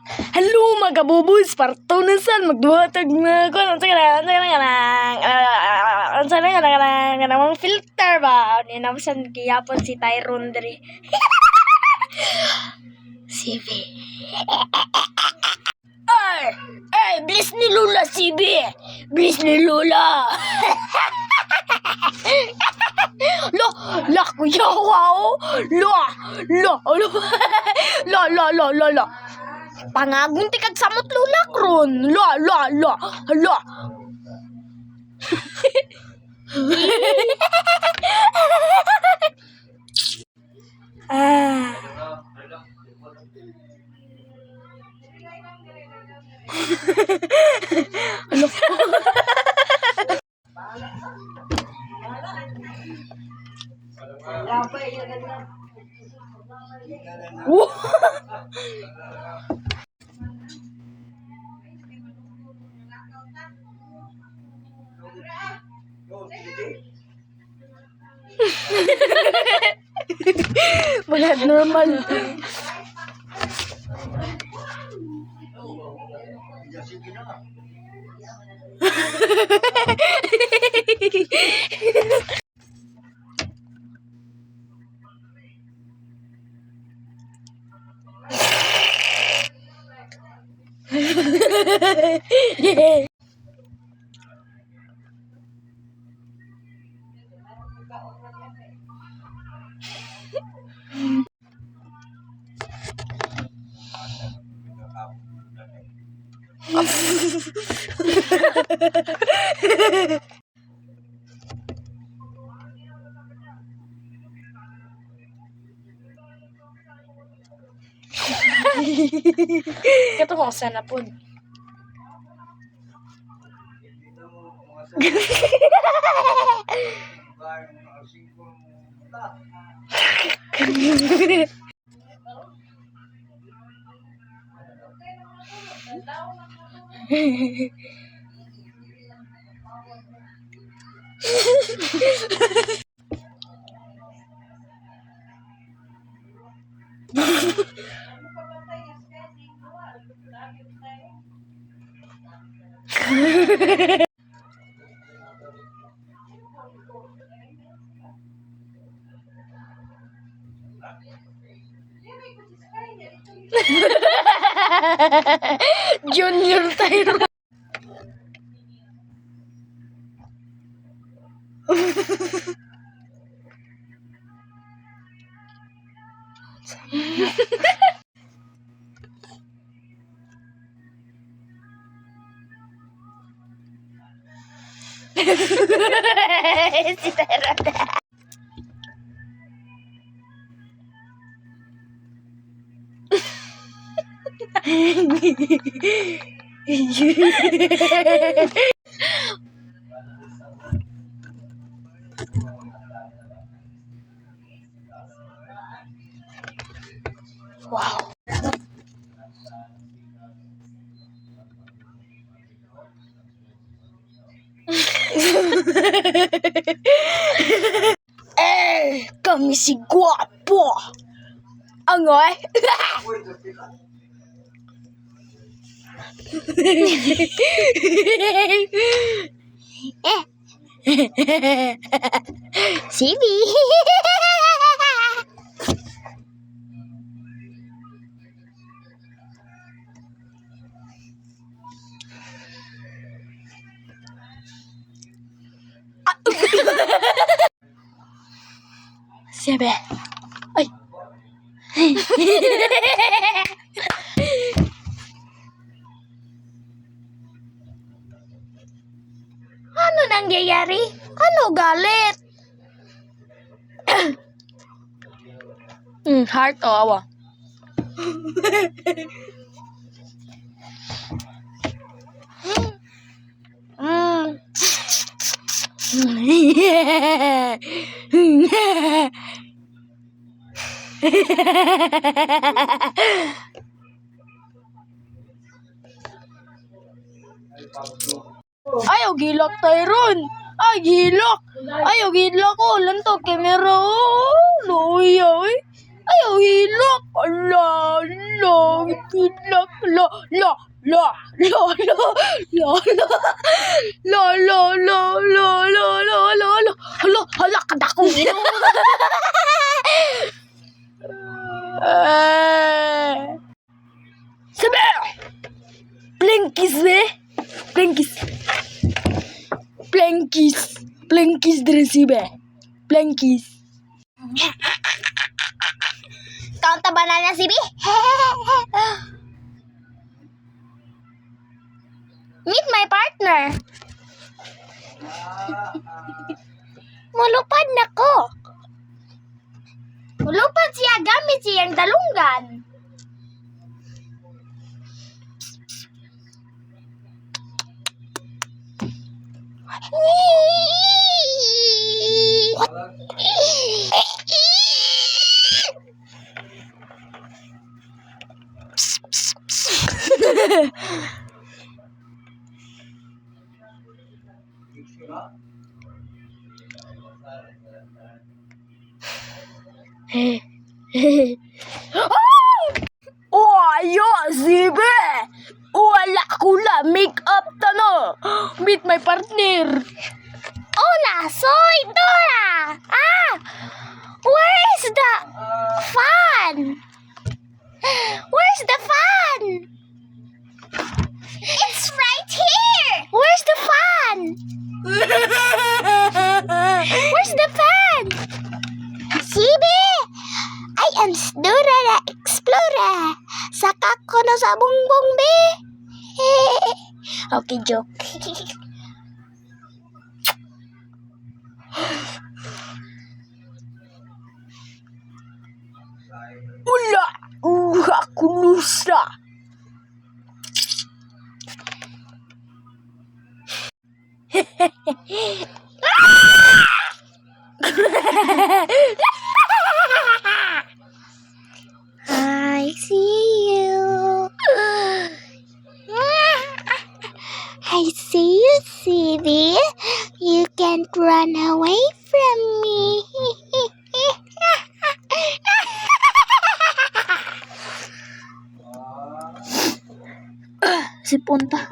Hello mga kabubus, parto na san magduhatag na ko ang mga filter ba ni namsan giyapon si Tyrone diri. CB. Ay, bliss ni Lula CB. Bliss ni Lula. La kuya wow. La. Pangagunti kag samot lula kron. La. Ah. Ano? Wala normal. Kato ko sana po. Junior Tyrone. Si Tyrone. Wow. Kami si Guapo. Angoy. Sibi. Sibe. Ay. Ano nangyayari? Ano galit? Heart o awa. Ayaw gilak Tyrone. Ay gilak. Ayaw gilak ko. Lantog kamera. Luya. Ayaw hilak. Ala, ala, hilak, la, la, la, la, la, la, la, la, la, la, la, la, la, la, la, hala, hala, kadako. Sabi! Plankis, be? Plankis. Plankis. Plankis dari si, be? Plankis. Kau banana si, be? Meet my partner. Mulupad na ko. Mulupad siya gamit siyang dalunggan. Oh, ayo, sibe. Wala kula make up tano. Meet my partner. Hola, soy Dora. Where is the fun? Where's the fun? It's right here. Where's the fun? Where's the fun? Sibe, I am Dora the Explorer. Sakak ko na sa bungbong, be. Okay, joke. Ula, aku lusa. I see you. I see you, Sibi. You can't run away from me. Si Punta.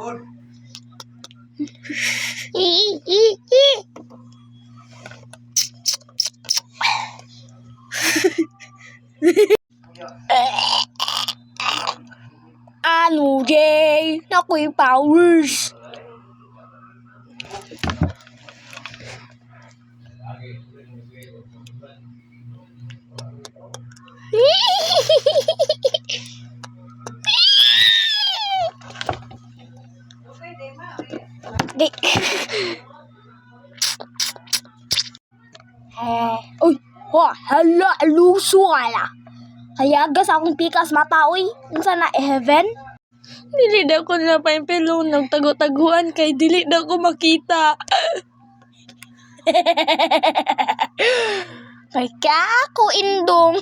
Ano, Jay? Naku, yung powers. Di. Uy, hala, luso ka na. Hayagas akong pikas mata, uy. Kung sana heaven? Dili daw ko na paimpelong nagtago-taguan kay dili daw ko makita. Kay kako indong.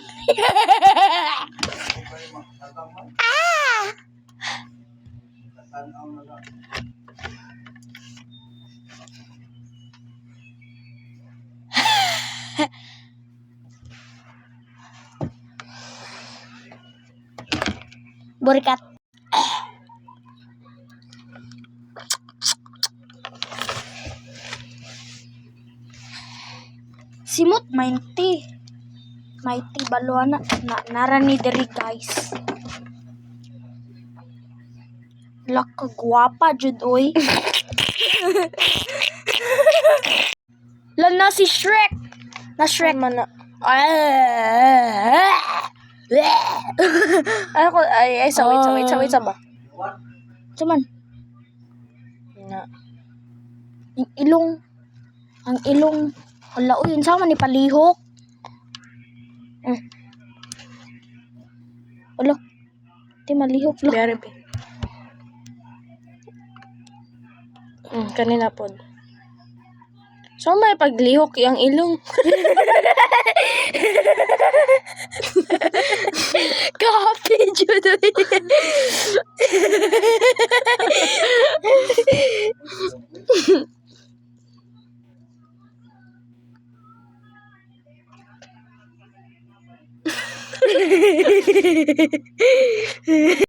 Borikat. Simot mainti. Maiti baluana na narani diri guys. Laka guwapa jud oy. Lan na si Shrek. Na Shrek man na. Ay, sawit ba? Cuman Na. ang ilong wala uy sama ni palihok. Wala. Di malihok lo. Bere be. Kanina pod. So may paglihok yang ilong. Kape jud.